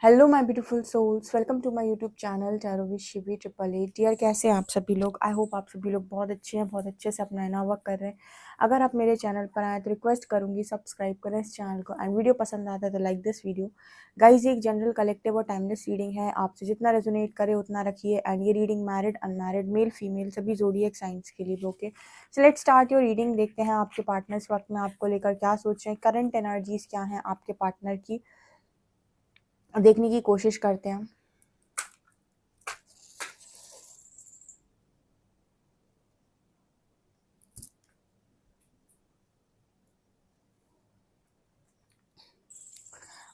Hello my beautiful souls, welcome to my YouTube channel tarot with Shivi 888। Dear, कैसे हैं आप सभी लोग। आई होप आप सभी लोग बहुत अच्छे हैं, बहुत अच्छे से अपना इना वर्क कर रहे हैं। अगर आप मेरे चैनल पर आए तो रिक्वेस्ट करूंगी सब्सक्राइब करें इस चैनल को, एंड वीडियो पसंद आता है तो लाइक दिस वीडियो। गाइज, ये एक जनरल कलेक्टिव और टाइमलेस रीडिंग है, आपसे जितना रेजोनेट करे उतना रखिए। एंड ये reading married unmarried male female सभी ज़ोडिएक साइंस के लिए। Okay, so let's start your reading. देखते हैं आपके पार्टनर इस वक्त में आपको लेकर क्या सोच रहे हैं, करंट एनर्जीज क्या हैं आपके पार्टनर की, देखने की कोशिश करते हैं।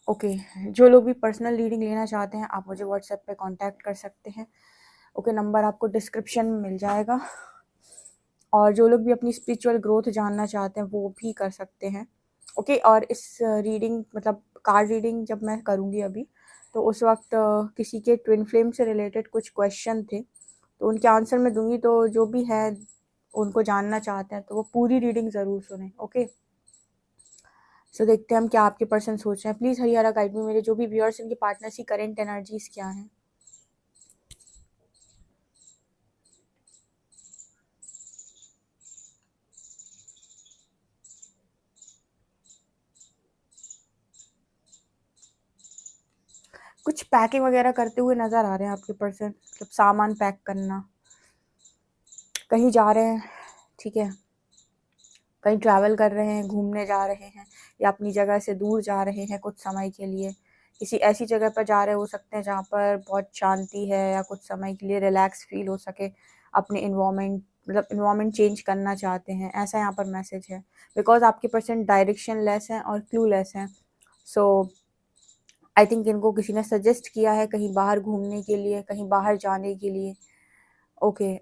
ओके, जो लोग भी पर्सनल रीडिंग लेना चाहते हैं आप मुझे व्हाट्सएप पे कांटेक्ट कर सकते हैं। ओके, नंबर आपको डिस्क्रिप्शन में मिल जाएगा। और जो लोग भी अपनी स्पिरिचुअल ग्रोथ जानना चाहते हैं वो भी कर सकते हैं। ओके, और इस रीडिंग मतलब कार्ड रीडिंग जब मैं करूँगी अभी, तो उस वक्त किसी के ट्विन फ्लेम से रिलेटेड कुछ क्वेश्चन थे, तो उनके आंसर मैं दूंगी। तो जो भी है उनको जानना चाहते हैं तो वो पूरी रीडिंग ज़रूर सुने। ओके, सो देखते हैं हम क्या आपके पर्सन सोच रहे हैं। प्लीज़ हरियाणा गाइड में मेरे जो भी व्यूअर्स इनके पार्टनर्स की करेंट एनर्जीज क्या हैं। कुछ पैकिंग वगैरह करते हुए नज़र आ रहे हैं आपके पर्सन, मतलब सामान पैक करना, कहीं जा रहे हैं, ठीक है, कहीं ट्रैवल कर रहे हैं, घूमने जा रहे हैं, या अपनी जगह से दूर जा रहे हैं कुछ समय के लिए। किसी ऐसी जगह पर जा रहे हो सकते हैं जहाँ पर बहुत शांति है, या कुछ समय के लिए रिलैक्स फील हो सके, अपने इन्वायरमेंट मतलब इन्वायरमेंट चेंज करना चाहते हैं, ऐसा यहाँ पर मैसेज है। बिकॉज आपके पर्सन डायरेक्शन लेस हैं और क्लू लेस हैं। सो आई थिंक इनको किसी ने सजेस्ट किया है कहीं बाहर घूमने के लिए, कहीं बाहर जाने के लिए। ओके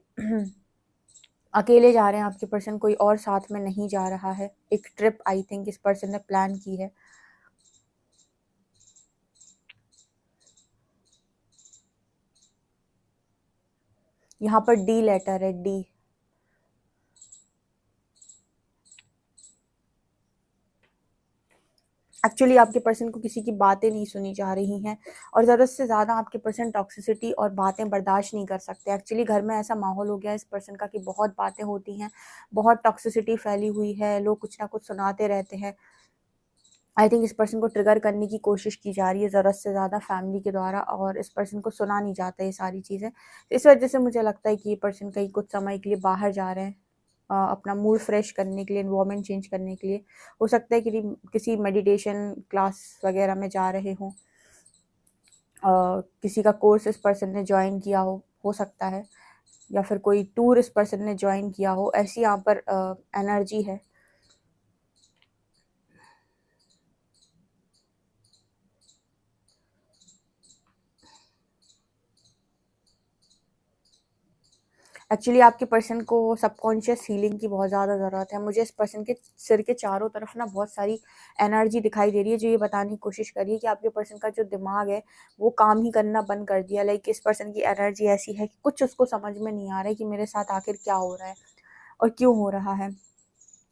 अकेले जा रहे हैं आपके पर्सन, कोई और साथ में नहीं जा रहा है। एक ट्रिप आई थिंक इस पर्सन ने प्लान की है। यहाँ पर डी लेटर है, डी। एक्चुअली आपके पर्सन को किसी की बातें नहीं सुनी जा रही हैं, और ज़रूरत से ज़्यादा आपके पर्सन टॉक्सिसिटी और बातें बर्दाश्त नहीं कर सकते। एक्चुअली घर में ऐसा माहौल हो गया है इस पर्सन का कि बहुत बातें होती हैं, बहुत टॉक्सिसिटी फैली हुई है, लोग कुछ ना कुछ सुनाते रहते हैं। आई थिंक इस पर्सन को ट्रिगर करने की कोशिश की जा रही है ज़रूरत से ज़्यादा फैमिली के द्वारा, और इस पर्सन को सुना नहीं जाता ये सारी चीज़ें। इस वजह से मुझे लगता है कि ये पर्सन कहीं कुछ समय के लिए बाहर जा रहे हैं, अपना मूड फ्रेश करने के लिए, इन्वायरमेंट चेंज करने के लिए। हो सकता है कि किसी मेडिटेशन क्लास वगैरह में जा रहे हों, किसी का कोर्स इस पर्सन ने ज्वाइन किया हो सकता है, या फिर कोई टूर इस पर्सन ने ज्वाइन किया हो, ऐसी यहाँ पर एनर्जी है। एक्चुअली आपके पर्सन को सबकॉन्शियस हीलिंग की बहुत ज़्यादा ज़रूरत है। मुझे इस पर्सन के सिर के चारों तरफ ना बहुत सारी एनर्जी दिखाई दे रही है, जो ये बताने की कोशिश कर रही है कि आपके पर्सन का जो दिमाग है वो काम ही करना बंद कर दिया। लाइक इस पर्सन की एनर्जी ऐसी है कि कुछ उसको समझ में नहीं आ रहा है कि मेरे साथ आखिर क्या हो रहा है और क्यों हो रहा है।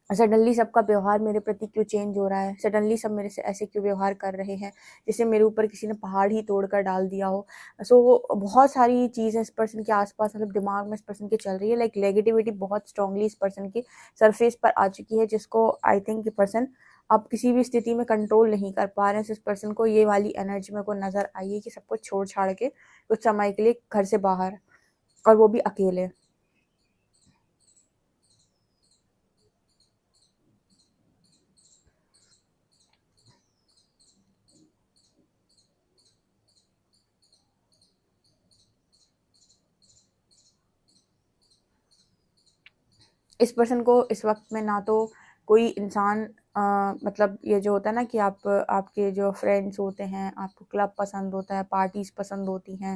सडनली सबका व्यवहार मेरे प्रति क्यों चेंज हो रहा है, सडनली सब मेरे से ऐसे क्यों व्यवहार कर रहे हैं जैसे मेरे ऊपर किसी ने पहाड़ ही तोड़ कर डाल दिया हो। सो बहुत सारी चीज़ें इस पर्सन के आसपास मतलब दिमाग में इस पर्सन के चल रही है। लाइक नेगेटिविटी बहुत स्ट्रांगली इस पर्सन की सरफेस पर आ चुकी है, जिसको आई थिंक ये पर्सन अब किसी भी स्थिति में कंट्रोल नहीं कर पा रहे हैं। इस पर्सन को ये वाली एनर्जी मेरे को नज़र आई है कि सब कुछ छोड़ छाड़ के कुछ समय के लिए घर से बाहर, और वो भी अकेले। इस पर्सन को इस वक्त में ना तो कोई इंसान मतलब ये जो होता है ना कि आपके जो फ्रेंड्स होते हैं, आपको क्लब पसंद होता है, पार्टीज पसंद होती हैं,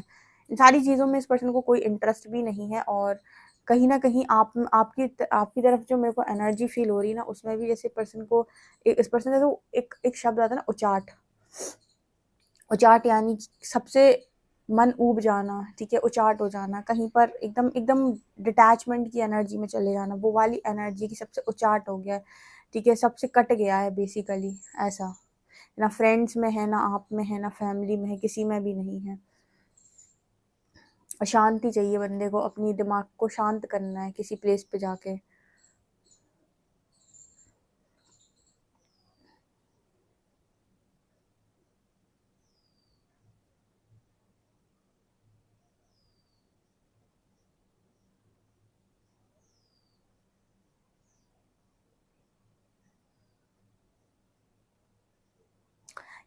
इन सारी चीज़ों में इस पर्सन को कोई इंटरेस्ट भी नहीं है। और कहीं ना कहीं आपकी तरफ जो मेरे को एनर्जी फील हो रही है ना, उसमें भी जैसे पर्सन को इस पर्सन का जो एक शब्द आता है ना, उचाट। उचाट यानी सबसे मन ऊब जाना, ठीक है, उचाट हो जाना, कहीं पर एकदम एकदम डिटैचमेंट की एनर्जी में चले जाना, वो वाली एनर्जी की सबसे उचाट हो गया है, ठीक है, सबसे कट गया है बेसिकली ऐसा। ना फ्रेंड्स में है, ना आप में है, ना फैमिली में है, किसी में भी नहीं है। शांति चाहिए बंदे को, अपनी दिमाग को शांत करना है किसी प्लेस पे जाके।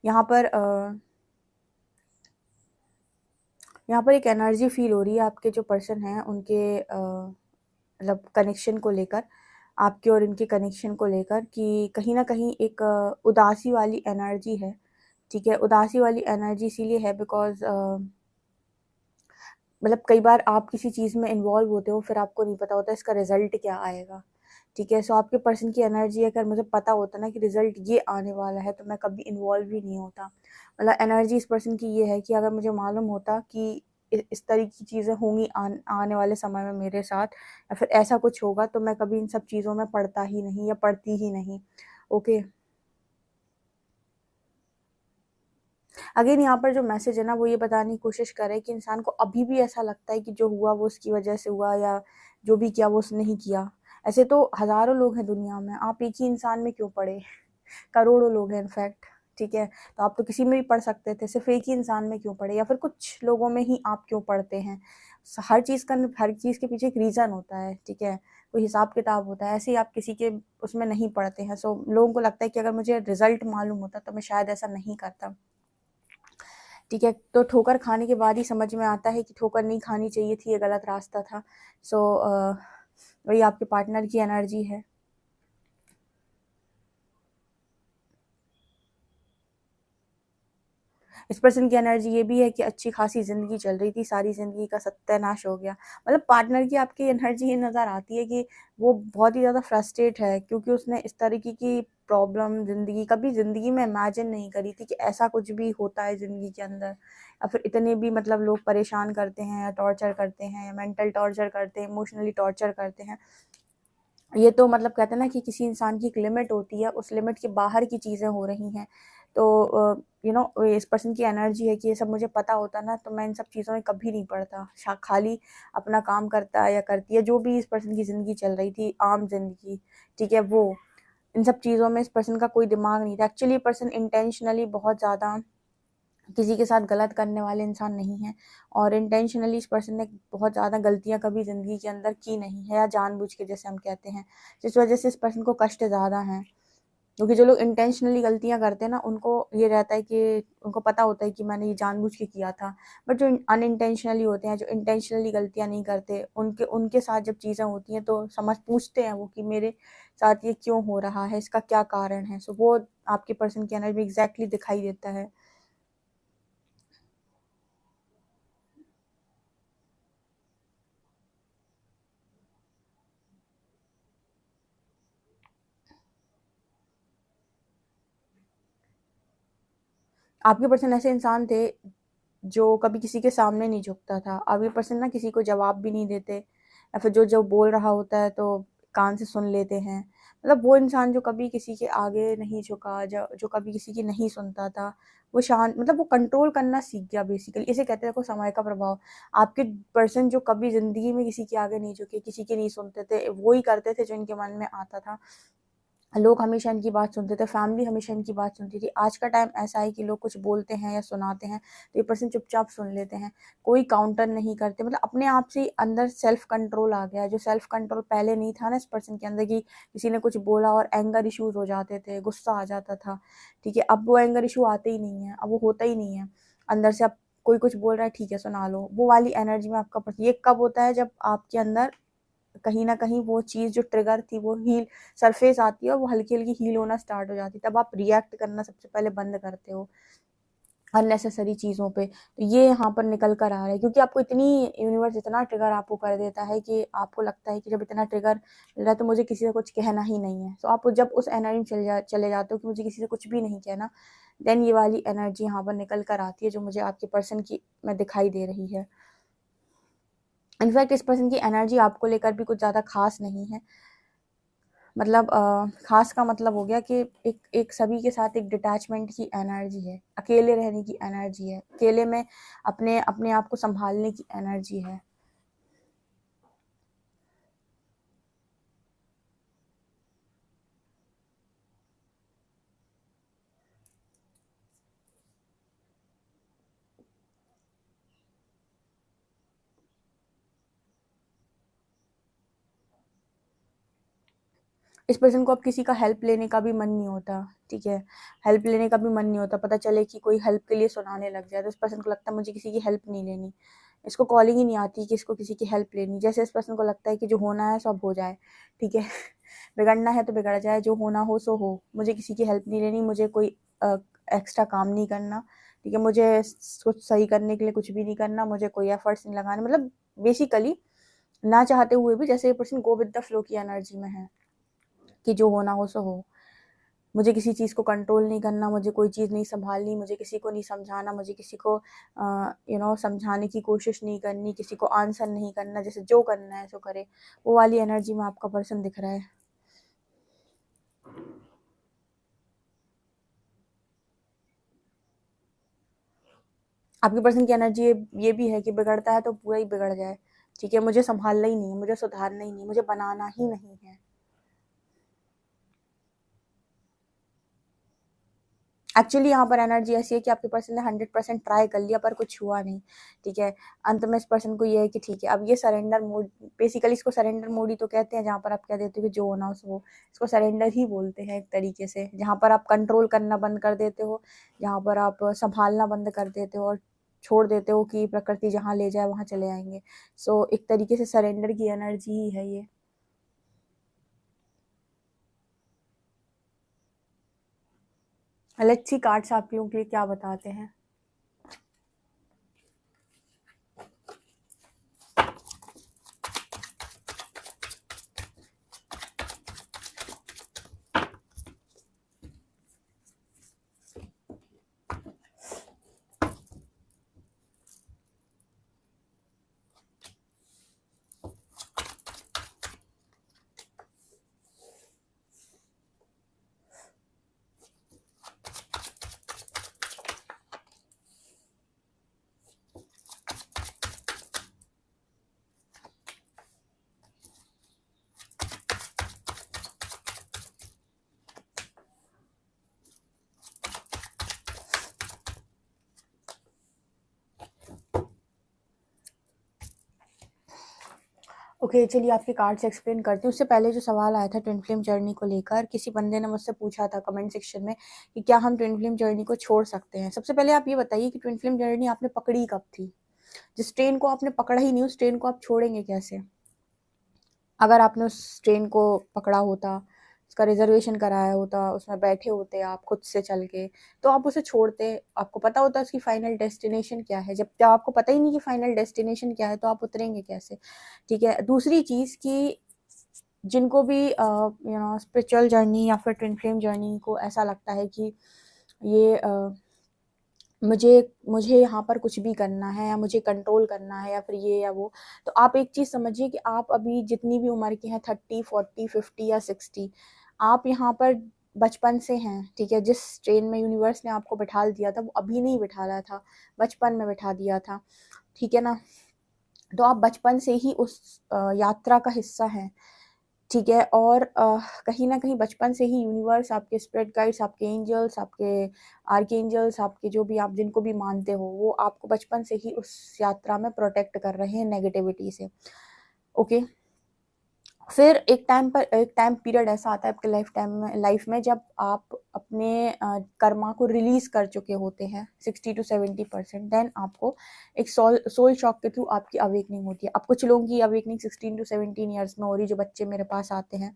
यहाँ पर यहाँ पर एक एनर्जी फील हो रही है आपके जो पर्सन हैं उनके मतलब कनेक्शन को लेकर, आपके और इनके कनेक्शन को लेकर, कि कहीं ना कहीं एक उदासी वाली एनर्जी है। ठीक है, उदासी वाली एनर्जी इसीलिए है बिकॉज मतलब कई बार आप किसी चीज़ में इन्वॉल्व होते हो, फिर आपको नहीं पता होता इसका रिजल्ट क्या आएगा। ठीक है, सो आपके पर्सन की एनर्जी, अगर मुझे पता होता ना कि रिजल्ट ये आने वाला है, तो मैं कभी इन्वॉल्व ही नहीं होता। मतलब एनर्जी इस पर्सन की ये है कि अगर मुझे मालूम होता कि इस तरह की चीज़ें होंगी आने वाले समय में मेरे साथ, या फिर ऐसा कुछ होगा, तो मैं कभी इन सब चीज़ों में पढ़ता ही नहीं या पढ़ती ही नहीं। ओके, अगेन यहाँ पर जो मैसेज है ना, वो ये बताने की कोशिश कर रहे हैं कि इंसान को अभी भी ऐसा लगता है कि जो हुआ वो उसकी वजह से हुआ, या जो भी किया वो उसने ही किया। ऐसे तो हज़ारों लोग हैं दुनिया में, आप एक ही इंसान में क्यों पड़े? करोड़ों लोग हैं इनफैक्ट। ठीक है, तो आप तो किसी में भी पढ़ सकते थे, सिर्फ एक ही इंसान में क्यों पढ़े, या फिर कुछ लोगों में ही आप क्यों पढ़ते हैं? हर चीज़ के पीछे एक रीज़न होता है। ठीक है, कोई हिसाब किताब होता है, ऐसे ही आप किसी के उसमें नहीं पढ़ते हैं। सो लोगों को लगता है कि अगर मुझे रिजल्ट मालूम होता तो मैं शायद ऐसा नहीं करता। ठीक है, तो ठोकर खाने के बाद ही समझ में आता है कि ठोकर नहीं खानी चाहिए थी, ये गलत रास्ता था। सो वही आपके पार्टनर की एनर्जी है। इस पर्सन की एनर्जी ये भी है कि अच्छी खासी ज़िंदगी चल रही थी, सारी ज़िंदगी का सत्यानाश हो गया। मतलब पार्टनर की आपकी एनर्जी ये नज़र आती है कि वो बहुत ही ज़्यादा फ्रस्ट्रेट है, क्योंकि उसने इस तरीके की प्रॉब्लम कभी ज़िंदगी में इमेजिन नहीं करी थी कि ऐसा कुछ भी होता है ज़िंदगी के अंदर, या फिर इतने भी मतलब लोग परेशान करते हैं या टॉर्चर करते हैं या मेंटल टॉर्चर करते हैं, इमोशनली टॉर्चर करते हैं। ये तो मतलब कहते हैं ना कि किसी इंसान की एक लिमिट होती है, उस लिमिट के बाहर की चीज़ें हो रही हैं। तो इस पर्सन की एनर्जी है कि ये सब मुझे पता होता ना, तो मैं इन सब चीज़ों में कभी नहीं पड़ता। खाली अपना काम करता या करती है, जो भी इस पर्सन की ज़िंदगी चल रही थी, आम ज़िंदगी, ठीक है, वो इन सब चीज़ों में इस पर्सन का कोई दिमाग नहीं था। एक्चुअली ये पर्सन इंटेंशनली बहुत ज़्यादा किसी के साथ गलत करने वाले इंसान नहीं हैं, और इंटेंशनली इस पर्सन ने बहुत ज़्यादा गलतियाँ कभी ज़िंदगी के अंदर की नहीं है, या जानबूझ के जैसे हम कहते हैं, जिस वजह से इस पर्सन को कष्ट ज़्यादा हैं। क्योंकि जो लोग इंटेंशनली गलतियाँ करते हैं ना, उनको ये रहता है कि उनको पता होता है कि मैंने ये जानबूझ के किया था। बट जो अनइंटेंशनली होते हैं, जो इंटेंशनली गलतियाँ नहीं करते, उनके उनके साथ जब चीज़ें होती हैं तो पूछते हैं वो कि मेरे साथ ये क्यों हो रहा है, इसका क्या कारण है? सो वो आपके पर्सन के एनर्जी में एग्जैक्टली दिखाई देता है। आपके पर्सन ऐसे इंसान थे जो कभी किसी के सामने नहीं झुकता था। अब ये पर्सन ना किसी को जवाब भी नहीं देते, या फिर जो बोल रहा होता है तो कान से सुन लेते हैं। मतलब वो इंसान जो कभी किसी के आगे नहीं झुका, जो कभी किसी की नहीं सुनता था, वो शांत, मतलब वो कंट्रोल करना सीख गया बेसिकली। इसे कहते हैं, देखो, समय का प्रभाव। आपके पर्सन जो कभी ज़िंदगी में किसी के आगे नहीं झुके, किसी की नहीं सुनते थे, वो ही करते थे जो इनके मन में आता था। लोग हमेशा इनकी बात सुनते थे, फैमिली हमेशा इनकी बात सुनती थी। आज का टाइम ऐसा है कि लोग कुछ बोलते हैं या सुनाते हैं तो ये पर्सन चुपचाप सुन लेते हैं, कोई काउंटर नहीं करते। मतलब अपने आप से ही अंदर सेल्फ कंट्रोल आ गया, जो सेल्फ कंट्रोल पहले नहीं था ना इस पर्सन के अंदर, कि किसी ने कुछ बोला और एंगर इश्यूज हो जाते थे, गुस्सा आ जाता था। ठीक है, अब वो एंगर इशू आते ही नहीं है, अब वो होता ही नहीं है अंदर से। अब कोई कुछ बोल रहा है, ठीक है सुना लो, वो वाली एनर्जी में आपका पर्सन। ये कब होता है? जब आपके अंदर कहीं न कहीं वो चीज़ जो ट्रिगर थी वो हील सरफेस आती है, और वो हल्की-हल्की हील होना स्टार्ट हो जाती है। तब आप रिएक्ट करना सबसे पहले बंद करते हो अननेसेसरी चीज़ों पे। तो ये यहाँ पर निकल कर आ रहा है, क्योंकि आपको इतनी यूनिवर्स इतना ट्रिगर आपको कर देता है कि आपको लगता है कि जब इतना ट्रिगर मिल रहा है तो मुझे किसी से कुछ कहना ही नहीं है। तो आप जब उस एनर्जी में चले जाते हो कि मुझे किसी से कुछ भी नहीं कहना, देन ये वाली एनर्जी यहाँ पर निकल कर आती है, जो मुझे आपके पर्सन की में दिखाई दे रही है। इनफैक्ट इस पर्सन की एनर्जी आपको लेकर भी कुछ ज़्यादा ख़ास नहीं है। मतलब खास का मतलब हो गया कि एक एक सभी के साथ एक डिटैचमेंट की एनर्जी है, अकेले रहने की एनर्जी है, अकेले में अपने अपने आप को संभालने की एनर्जी है। इस पर्सन को अब किसी का हेल्प लेने का भी मन नहीं होता, ठीक है, हेल्प लेने का भी मन नहीं होता। पता चले कि कोई हेल्प के लिए सुनाने लग जाए तो इस पर्सन को लगता है मुझे किसी की हेल्प नहीं लेनी, इसको कॉलिंग ही नहीं आती कि इसको किसी की हेल्प लेनी। जैसे इस पर्सन को लगता है कि जो होना है सब हो जाए, ठीक है बिगड़ना है तो बिगड़ जाए, जो होना हो सो हो, मुझे किसी की हेल्प नहीं लेनी, मुझे कोई एक्स्ट्रा काम नहीं करना, ठीक है, मुझे कुछ सही करने के लिए कुछ भी नहीं करना, मुझे कोई एफर्ट्स नहीं लगाने। मतलब बेसिकली ना चाहते हुए भी जैसे ये person go with the flow की एनर्जी में है कि जो होना हो सो हो, मुझे किसी चीज़ को कंट्रोल नहीं करना, मुझे कोई चीज़ नहीं संभालनी, मुझे किसी को नहीं समझाना, मुझे किसी को समझाने की कोशिश नहीं करनी, किसी को आंसर नहीं करना, जैसे जो करना है सो करे। वो वाली एनर्जी में आपका पर्सन दिख रहा है। आपके पर्सन की एनर्जी ये भी है कि बिगड़ता है तो पूरा ही बिगड़ जाए, ठीक है, मुझे संभालना ही नहीं है, मुझे सुधारना ही नहीं, मुझे बनाना ही नहीं है। एक्चुअली यहाँ पर एनर्जी ऐसी है कि आपके पर्सन ने 100% ट्राई कर लिया पर कुछ हुआ नहीं, ठीक है। अंत में इस पर्सन को ये है कि ठीक है, अब ये सरेंडर मोड, बेसिकली इसको सरेंडर मोड ही तो कहते हैं, जहाँ पर आप कह देते हो कि जो होना हो सो हो। इसको सरेंडर ही बोलते हैं एक तरीके से, जहाँ पर आप कंट्रोल करना बंद कर देते हो, जहाँ पर आप संभालना बंद कर देते हो और छोड़ देते हो कि प्रकृति जहाँ ले जाए वहाँ चले आएंगे। सो एक तरीके से सरेंडर की एनर्जी ही है ये। लेट्स सी कार्ड्स आप लोगों के लिए क्या बताते हैं। ओके चलिए आपके कार्ड्स एक्सप्लेन करती हूँ। उससे पहले जो सवाल आया था ट्विन फ्लेम जर्नी को लेकर, किसी बंदे ने मुझसे पूछा था कमेंट सेक्शन में कि क्या हम ट्विन फ्लेम जर्नी को छोड़ सकते हैं। सबसे पहले आप ये बताइए कि ट्विन फ्लेम जर्नी आपने पकड़ी कब थी? जिस ट्रेन को आपने पकड़ा ही नहीं उस ट्रेन को आप छोड़ेंगे कैसे? अगर आपने उस ट्रेन को पकड़ा होता, उसका रिजर्वेशन कराया होता, उसमें बैठे होते आप खुद से चल के, तो आप उसे छोड़ते, आपको पता होता उसकी फाइनल डेस्टिनेशन क्या है। जब आपको पता ही नहीं कि फाइनल डेस्टिनेशन क्या है तो आप उतरेंगे कैसे, ठीक है। दूसरी चीज़ कि जिनको भी स्पिरिचुअल जर्नी या फिर ट्विन फ्लेम जर्नी को ऐसा लगता है कि ये मुझे मुझे यहाँ पर कुछ भी करना है या मुझे कंट्रोल करना है या फिर ये या वो, तो आप एक चीज़ समझिए कि आप अभी जितनी भी उम्र के हैं 30, 40, 50 या 60, आप यहाँ पर बचपन से हैं, ठीक है। जिस ट्रेन में यूनिवर्स ने आपको बिठा दिया था वो अभी नहीं बिठाया था, बचपन में बिठा दिया था, ठीक है ना। तो आप बचपन से ही उस यात्रा का हिस्सा हैं, ठीक है। और कहीं न कहीं बचपन से ही यूनिवर्स, आपके स्पिरिट गाइड्स, आपके एंजल्स, आपके आर्कएंजल्स, आपके जो भी आप जिनको भी मानते हो, वो आपको बचपन से ही उस यात्रा में प्रोटेक्ट कर रहे हैं नेगेटिविटी से, ओके। फिर एक टाइम पीरियड ऐसा आता है आपके लाइफ में जब आप अपने कर्मा को रिलीज कर चुके होते हैं 60 to 70%, देन आपको एक सोल शॉक के थ्रू आपकी अवेकनिंग होती है। अब कुछ लोगों की अवेकनिंग 16 to 17 ईयर्स में हो रही, जो बच्चे मेरे पास आते हैं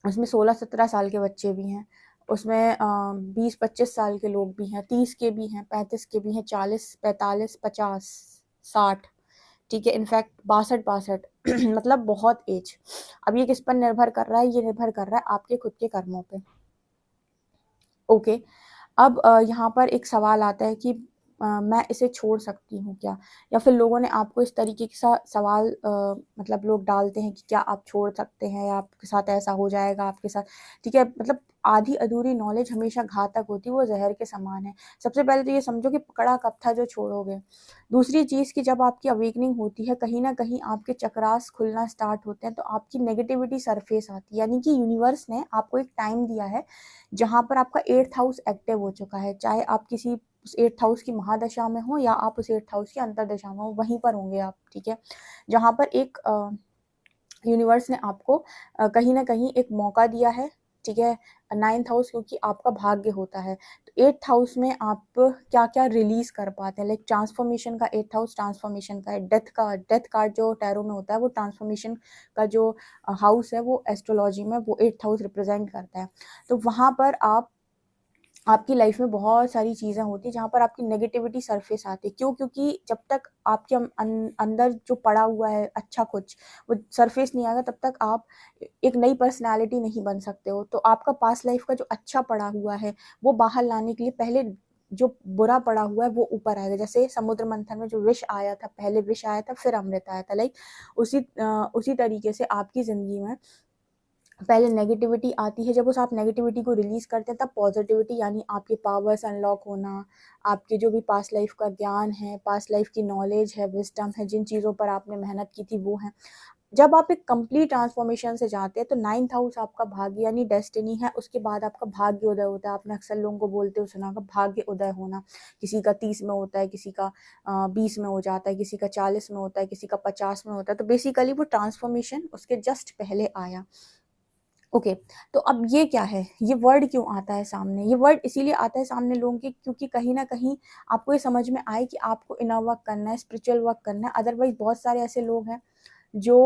उसमें 16-17 साल के बच्चे भी हैं, उसमें 20-25 साल के लोग भी हैं, 30 के भी हैं, 35 के भी हैं, 40, 45, 50, 60, ठीक है, इनफैक्ट 62 मतलब बहुत एज। अब ये किस पर निर्भर कर रहा है? ये निर्भर कर रहा है आपके खुद के कर्मों पे, ओके। अब यहाँ पर एक सवाल आता है कि मैं इसे छोड़ सकती हूँ क्या? या फिर लोगों ने आपको इस तरीके के सवाल मतलब लोग डालते हैं कि क्या आप छोड़ सकते हैं या आपके साथ ऐसा हो जाएगा आपके साथ, ठीक है? मतलब आधी अधूरी नॉलेज हमेशा घातक होती है, वो ज़हर के समान है। सबसे पहले तो ये समझो कि पकड़ा कब था जो छोड़ोगे। दूसरी चीज़ कि जब आपकी अवेकनिंग होती है, कहीं न कहीं आपके चक्रास खुलना स्टार्ट होते हैं, तो आपकी नेगेटिविटी सरफेस आती है। यानी कि यूनिवर्स ने आपको एक टाइम दिया है, जहाँ पर आपका 8th हाउस एक्टिव हो चुका है। चाहे आप किसी उस 8th हाउस की महादशा में हो या आप उस 8th हाउस की अंतर्दशा में हो, वहीं पर होंगे आप, ठीक है? जहाँ पर एक यूनिवर्स ने आपको कहीं न कहीं एक मौका दिया है, ठीक है? 9th हाउस क्योंकि आपका भाग्य होता है, तो 8th हाउस में आप क्या-क्या रिलीज़ कर पाते हैं, लाइक ट्रांसफॉर्मेशन का 8th हाउस ट्रांसफॉर्मेशन का है, डेथ कार्ड जो टैरो में होता है, वो ट्रांसफॉर्मेशन का जो हाउस है, वो एस्ट्रोलॉजी में वो 8th हाउस रिप्रेज़ेंट करता है। तो वहाँ पर आपकी लाइफ में बहुत सारी चीज़ें होती हैं जहाँ पर आपकी नेगेटिविटी सरफेस आती है। क्यों? क्योंकि जब तक आपके अंदर जो पड़ा हुआ है अच्छा कुछ, वो सरफेस नहीं आएगा, तब तक आप एक नई पर्सनैलिटी नहीं बन सकते हो। तो आपका पास्ट लाइफ का जो अच्छा पड़ा हुआ है, वो बाहर लाने के लिए पहले जो बुरा पड़ा हुआ है, वो ऊपर आएगा। जैसे समुद्र मंथन में जो विष आया था, पहले विष आया था, फिर अमृत आया था। लाइक उसी तरीके से आपकी ज़िंदगी में पहले नेगेटिविटी आती है, जब उस आप नेगेटिविटी को रिलीज़ करते हैं तब पॉजिटिविटी यानी आपके पावर्स अनलॉक होना, आपके जो भी पास्ट लाइफ का ज्ञान है, पास्ट लाइफ की नॉलेज है, विज़डम है, जिन चीज़ों पर आपने मेहनत की थी वो है। जब आप एक कंप्लीट ट्रांसफॉर्मेशन से जाते हैं तो 9th हाउस आपका भाग्य यानी डेस्टिनी है, उसके बाद आपका भाग्य उदय होता है। आपने अक्सर लोगों को बोलते हुए सुना होगा भाग्य उदय होना, किसी का 30 में होता है, किसी का 20 में हो जाता है, किसी का 40 में होता है, किसी का 50 में होता है। तो बेसिकली वो ट्रांसफॉर्मेशन उसके जस्ट पहले आया। ओके, तो अब ये क्या है? ये वर्ड क्यों आता है सामने? ये वर्ड इसीलिए आता है सामने लोगों के क्योंकि कहीं न कहीं आपको ये समझ में आए कि आपको इनर वर्क करना है, स्पिरिचुअल वर्क करना है। अदरवाइज़ बहुत सारे ऐसे लोग हैं जो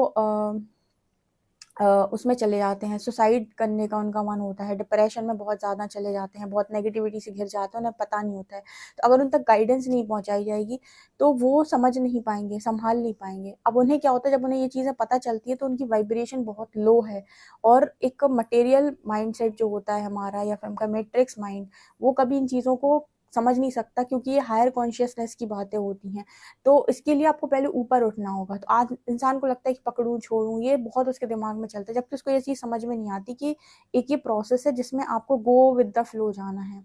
उसमें चले जाते हैं, सुसाइड करने का उनका मन होता है, डिप्रेशन में बहुत ज़्यादा चले जाते हैं, बहुत नेगेटिविटी से घिर जाते हैं, उन्हें पता नहीं होता है। तो अगर उन तक गाइडेंस नहीं पहुँचाई जाएगी, तो वो समझ नहीं पाएँगे, सँभाल नहीं पाएँगे। अब उन्हें क्या होता है जब उन्हें ये चीज़ें पता चलती है तो उनकी वाइब्रेशन बहुत लो है और एक मटेरियल माइंडसेट जो होता है हमारा या फिर उनका मैट्रिक्स माइंड, वो कभी इन चीज़ों को समझ नहीं सकता क्योंकि ये हायर कॉन्शियसनेस की बातें होती हैं। तो इसके लिए आपको पहले ऊपर उठना होगा। तो आज इंसान को लगता है कि पकड़ूँ, छोड़ूँ, ये बहुत उसके दिमाग में चलता है, जबकि उसको ये चीज़ समझ में नहीं आती कि एक ये प्रोसेस है जिसमें आपको गो विद द फ्लो जाना है।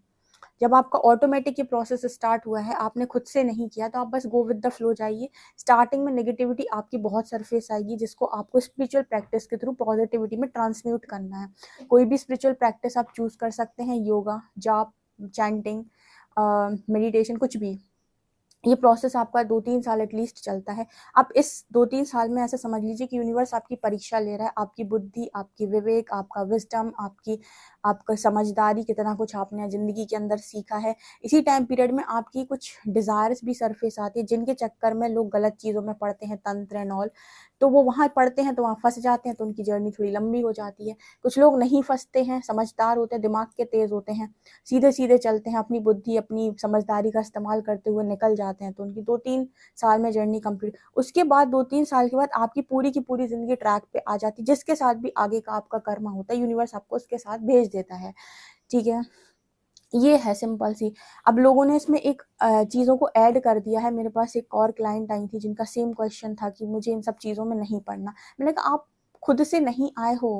जब आपका ऑटोमेटिक ये प्रोसेस स्टार्ट हुआ है, आपने खुद से नहीं किया, तो आप बस गो विद द फ्लो जाइए। स्टार्टिंग में नेगेटिविटी आपकी बहुत सरफेस आएगी, जिसको आपको स्पिरिचुअल प्रैक्टिस के थ्रू पॉजिटिविटी में ट्रांसम्यूट करना है। कोई भी स्पिरिचुअल प्रैक्टिस आप चूज़ कर सकते हैं, योगा, जाप, चैंटिंग, मेडिटेशन, कुछ भी। ये प्रोसेस आपका 2-3 साल एटलीस्ट चलता है। आप इस 2-3 साल में ऐसा समझ लीजिए कि यूनिवर्स आपकी परीक्षा ले रहा है, आपकी बुद्धि, आपकी विवेक, आपका विज़डम, आपका समझदारी, कितना कुछ आपने ज़िंदगी के अंदर सीखा है। इसी टाइम पीरियड में आपकी कुछ डिज़ायर्स भी सरफेस आती है, जिनके चक्कर में लोग गलत चीज़ों में पड़ते हैं, तंत्र एंड ऑल। तो वो वहाँ पढ़ते हैं, तो वहाँ फँस जाते हैं, तो उनकी जर्नी थोड़ी लंबी हो जाती है। कुछ लोग नहीं फँसते हैं, समझदार होते हैं, दिमाग के तेज़ होते हैं, सीधे-सीधे चलते हैं, अपनी बुद्धि, अपनी समझदारी का इस्तेमाल करते हुए निकल जाते हैं, तो उनकी 2-3 साल में जर्नी कंप्लीट। उसके बाद 2-3 साल के बाद आपकी पूरी की पूरी ज़िंदगी ट्रैक पे आ जाती है, जिसके साथ भी आगे का आपका कर्म होता है, यूनिवर्स आपको उसके साथ भेज देता है, ठीक है? ये है सिंपल सी। अब लोगों ने इसमें एक चीज़ों को ऐड कर दिया है। मेरे पास एक और क्लाइंट आई थी जिनका सेम क्वेश्चन था कि मुझे इन सब चीज़ों में नहीं पढ़ना। मैंने कहा आप खुद से नहीं आए हो,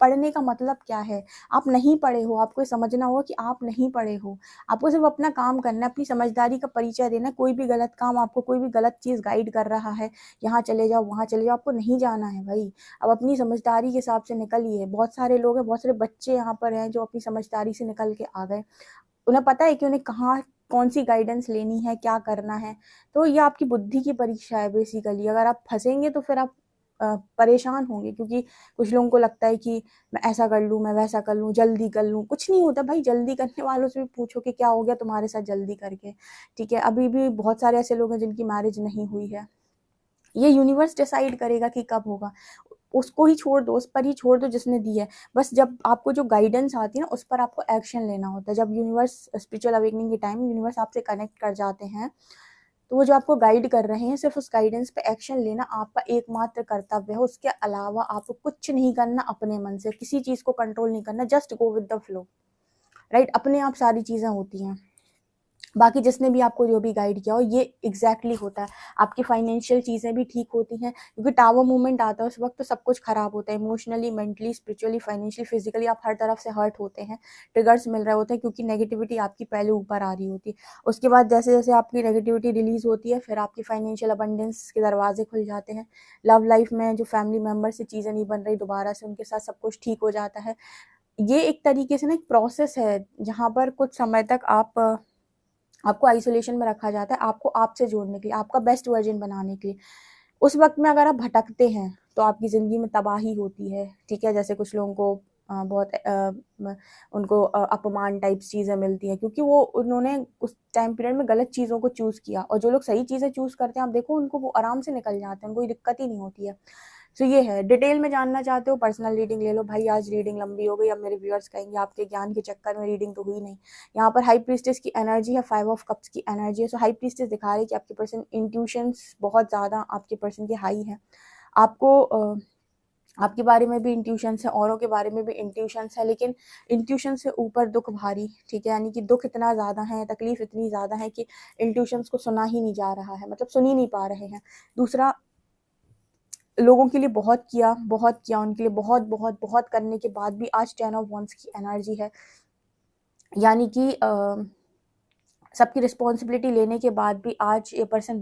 पढ़ने का मतलब क्या है? आप नहीं पढ़े हो, आपको ये समझना होगा कि आप नहीं पढ़े हो। आपको सिर्फ़ अपना काम करना है, अपनी समझदारी का परिचय देना है। कोई भी गलत काम आपको कोई भी गलत चीज़ गाइड कर रहा है, यहाँ चले जाओ, वहाँ चले जाओ, आपको नहीं जाना है भई। अब अपनी समझदारी के हिसाब से निकलिए। बहुत सारे लोग हैं, बहुत सारे बच्चे यहाँ पर हैं जो अपनी समझदारी से निकल के आ गए। उन्हें पता है कि उन्हें कहाँ कौन-सी गाइडेंस लेनी है, क्या करना है। तो ये आपकी बुद्धि की परीक्षा है बेसिकली। अगर आप फँसेंगे तो फिर आप परेशान होंगे क्योंकि कुछ लोगों को लगता है कि मैं ऐसा कर लूँ, मैं वैसा कर लूँ, जल्दी कर लूँ। कुछ नहीं होता भाई, जल्दी करने वालों से भी पूछो कि क्या हो गया तुम्हारे साथ जल्दी करके, ठीक है? अभी भी बहुत सारे ऐसे लोग हैं जिनकी मैरिज नहीं हुई है। ये यूनिवर्स डिसाइड करेगा कि कब होगा। उसको ही छोड़ दो, उस पर ही छोड़ दो जिसने दी है। बस जब आपको जो गाइडेंस आती है ना, उस पर आपको एक्शन लेना होता है। जब यूनिवर्स स्पिरिचुअल अवेकनिंग के टाइम यूनिवर्स आपसे कनेक्ट कर जाते हैं, तो वो जो आपको गाइड कर रहे हैं, सिर्फ़ उस गाइडेंस पे एक्शन लेना आपका एकमात्र कर्तव्य है। उसके अलावा आपको कुछ नहीं करना अपने मन से, किसी चीज़ को कंट्रोल नहीं करना, just go with the flow, right? अपने आप सारी चीज़ें होती हैं। बाकी जिसने भी आपको जो भी गाइड किया हो, ये एग्जैक्टली होता है। आपकी फाइनेंशियल चीज़ें भी ठीक होती हैं, क्योंकि टावर मूवमेंट आता है उस वक्त तो सब कुछ खराब होता है, emotionally, mentally, spiritually, financially, physically आप हर तरफ से हर्ट होते हैं, ट्रिगर्स मिल रहे होते हैं, क्योंकि नेगेटिविटी आपकी पहले ऊपर आ रही होती है। उसके बाद जैसे जैसे आपकी नेगेटिविटी रिलीज होती है, फिर आपकी फाइनेंशियल अबंडेंस के दरवाजे खुल जाते हैं। लव लाइफ में जो फैमिली मेम्बर से चीज़ें नहीं बन रही, दोबारा से उनके साथ सब कुछ ठीक हो जाता है। ये एक तरीके से ना एक प्रोसेस है, जहाँ पर कुछ समय तक आपको आइसोलेशन में रखा जाता है, आपको आपसे जोड़ने के लिए, आपका बेस्ट वर्जन बनाने के लिए। उस वक्त में अगर आप भटकते हैं तो आपकी ज़िंदगी में तबाही होती है, ठीक है। जैसे कुछ लोगों को बहुत उनको अपमान टाइप्स चीज़ें मिलती हैं, क्योंकि वो उन्होंने उस टाइम पीरियड में गलत चीज़ों को चूज़ किया। और जो लोग सही चीज़ें चूज़ करते हैं, आप देखो उनको वो आराम से निकल जाते हैं, कोई दिक्कत ही नहीं होती है। सो ये है, डिटेल में जानना चाहते हो पर्सनल रीडिंग ले लो भाई। आज रीडिंग लंबी हो गई, अब मेरे व्यूअर्स कहेंगे आपके ज्ञान के चक्कर में रीडिंग तो हुई नहीं। यहाँ पर हाई प्रीस्टेस की एनर्जी है, 5 ऑफ कप्स की एनर्जी है। सो हाई प्रीस्टेस दिखा रही है कि आपके पर्सन इंट्यूशंस बहुत ज़्यादा आपके पर्सन के हाई हैं। आपको आपके बारे में भी इंट्यूशंस है, औरों के बारे में भी इंट्यूशंस है, लेकिन इंट्यूशन से ऊपर दुख भारी, ठीक है। यानी कि दुख इतना ज़्यादा है, तकलीफ इतनी ज़्यादा है कि इंट्यूशंस को सुना ही नहीं जा रहा है, मतलब सुन ही नहीं पा रहे हैं। दूसरा, लोगों के लिए बहुत किया, उनके लिए बहुत बहुत बहुत करने के बाद भी आज 10 ऑफ वंस की एनर्जी है। यानी कि सबकी रिस्पॉन्सिबिलिटी लेने के बाद भी आज ये पर्सन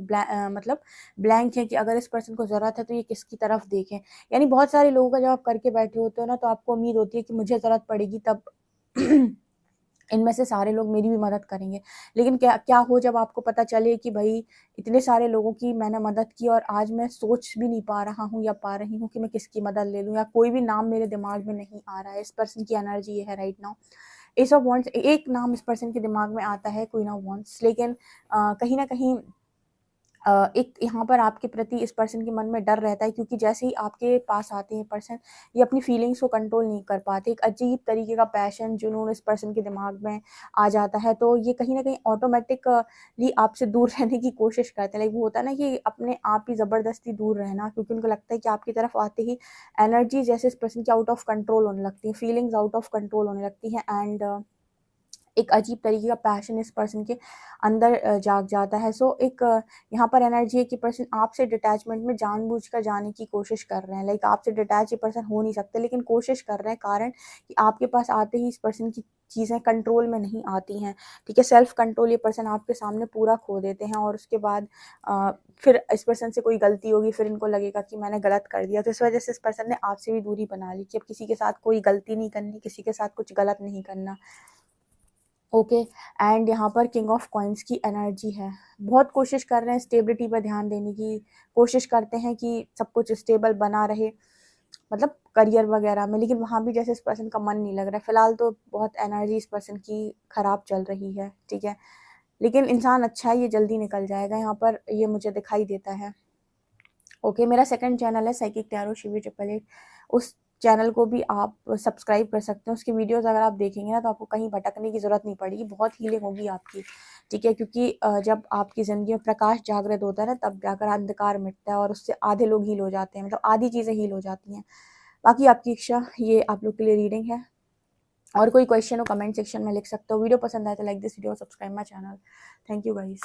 मतलब ब्लैंक है कि अगर इस पर्सन को ज़रूरत है तो ये किसकी तरफ देखें। यानी बहुत सारे लोगों का जब आप करके बैठे होते हो ना, तो आपको उम्मीद होती है कि मुझे ज़रूरत पड़ेगी तब इनमें से सारे लोग मेरी भी मदद करेंगे। लेकिन क्या क्या हो जब आपको पता चले कि भाई इतने सारे लोगों की मैंने मदद की और आज मैं सोच भी नहीं पा रहा हूँ या पा रही हूँ कि मैं किसकी मदद ले लूँ, या कोई भी नाम मेरे दिमाग में नहीं आ रहा है। इस पर्सन की एनर्जी ये है right now. S of wants, एक नाम इस पर्सन के दिमाग में आता है, क्वीन ऑफ वॉन्ट्स। लेकिन कहीं ना कहीं एक यहाँ पर आपके प्रति इस पर्सन के मन में डर रहता है, क्योंकि जैसे ही आपके पास आते हैं पर्सन, ये अपनी फीलिंग्स को कंट्रोल नहीं कर पाते। एक अजीब तरीके का पैशन, जुनून इस पर्सन के दिमाग में आ जाता है, तो ये कहीं ना कहीं ऑटोमेटिकली आपसे दूर रहने की कोशिश करते हैं। लाइक वो होता है ना कि अपने आप ही ज़बरदस्ती दूर रहना, क्योंकि उनको लगता है कि आपकी तरफ आते ही एनर्जी जैसे इस पर्सन की आउट ऑफ कंट्रोल होने लगती है, फीलिंग्स आउट ऑफ कंट्रोल होने लगती हैं, एंड एक अजीब तरीके का पैशन इस पर्सन के अंदर जाग जाता है। सो एक यहाँ पर एनर्जी है कि पर्सन आपसे डिटैचमेंट में जानबूझकर जाने की कोशिश कर रहे हैं। लाइक आपसे डिटैच ये पर्सन हो नहीं सकते, लेकिन कोशिश कर रहे हैं, कारण कि आपके पास आते ही इस पर्सन की चीज़ें कंट्रोल में नहीं आती हैं, ठीक है। सेल्फ कंट्रोल ये पर्सन आपके सामने पूरा खो देते हैं, और उसके बाद फिर इस पर्सन से कोई गलती होगी, फिर इनको लगेगा कि मैंने गलत कर दिया, तो इस वजह से इस पर्सन ने आपसे भी दूरी बना ली कि अब किसी के साथ कोई गलती नहीं करनी, किसी के साथ कुछ गलत नहीं करना। ओके, एंड यहाँ पर किंग ऑफ कॉइन्स की एनर्जी है। बहुत कोशिश कर रहे हैं स्टेबिलिटी पर ध्यान देने की, कोशिश करते हैं कि सब कुछ स्टेबल बना रहे, मतलब करियर वगैरह में, लेकिन वहाँ भी जैसे इस पर्सन का मन नहीं लग रहा है। फिलहाल तो बहुत एनर्जी इस पर्सन की खराब चल रही है, ठीक है। लेकिन इंसान अच्छा है, ये जल्दी निकल जाएगा, यहाँ पर ये मुझे दिखाई देता है। ओके, मेरा सेकंड चैनल है साइकिक टैरो शिवी 888, उस चैनल को भी आप सब्सक्राइब कर सकते हैं। उसकी वीडियोस अगर आप देखेंगे ना, तो आपको कहीं भटकने की ज़रूरत नहीं पड़ेगी, बहुत हीलिंग होगी आपकी, ठीक है। क्योंकि जब आपकी ज़िंदगी में प्रकाश जागृत होता है ना, तब जाकर अंधकार मिटता है, और उससे आधे लोग हील हो जाते हैं, मतलब आधी चीज़ें हील हो जाती हैं। बाकी आपकी इच्छा, ये आप लोग के लिए रीडिंग है। और कोई क्वेश्चन हो कमेंट सेक्शन में लिख सकते हो। वीडियो पसंद आए तो like this video, subscribe my channel. Thank you guys.